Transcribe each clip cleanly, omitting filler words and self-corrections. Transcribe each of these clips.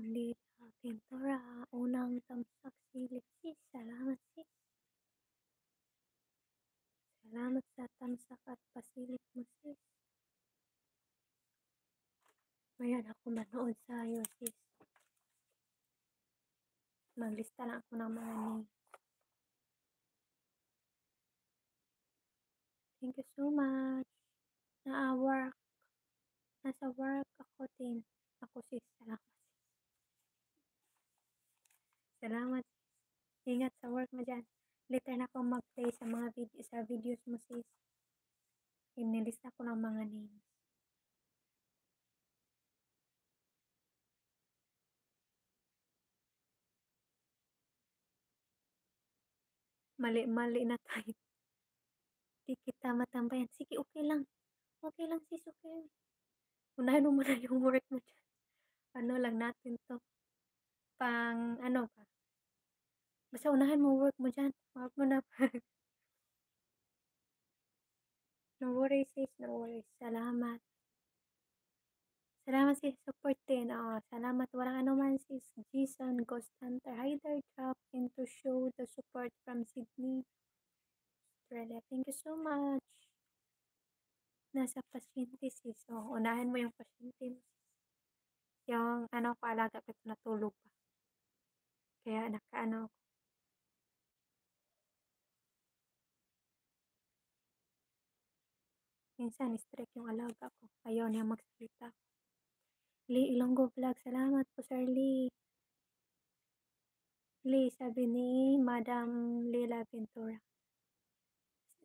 Madam Lila Pintura, unang tamsak silip sis, salamat sis. Salamat sa tamsak at pasilip mo sis. Ngayon ako manood sa'yo sis. Maglista lang ako ng mga names. Thank you so much. Nasa work ako din. Ako sis, salamat sis. Salamat. Ingat sa work mo dyan. Later na akong mag-play sa mga videos mo sis. Inilista ko ng mga names. Mali na tayo. Di kita matambayan. Sige, okay lang. Okay lang sis, okay lang. Unahin mo muna yung work mo dyan. Ano lang natin to. Ano ba? Basta unahin mo work mo dyan. Huwag mo na. No worries sis, no worries. Salamat. Salamat sis, support din. Salamat. Walang anuman sis. Jason, Ghost Hunter, Hider, Drop, into show the support from Sydney, Australia. Thank you so much. Nasa pasyente sis. Unahin mo yung pasyente mo sis. Yung paalaga ko natulog pa. Kaya minsan strike yung alaga ko. Ayaw niya magsalita. Lee Ilonggo Vlog, salamat po Sir Lee. Lee, sabi ni Madam Lila Ventura.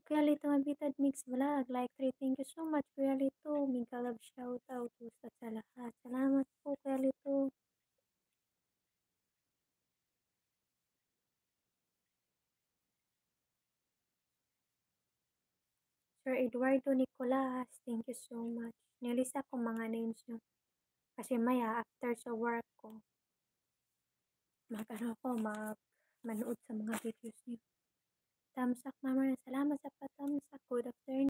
Kuya Lito Mabitad Mix Vlog, like 3. Thank you so much Kuya Lito. Mega love shout out sa lahat. Salamat po Kuya Lito. Sir Eduardo Nicolas, thank you so much. Nilista ko mga names nyo. Kasi maya, after sa work ko, manood sa mga videos niyo. Thumbs up naman. Salamat sa patamsak. Good afternoon.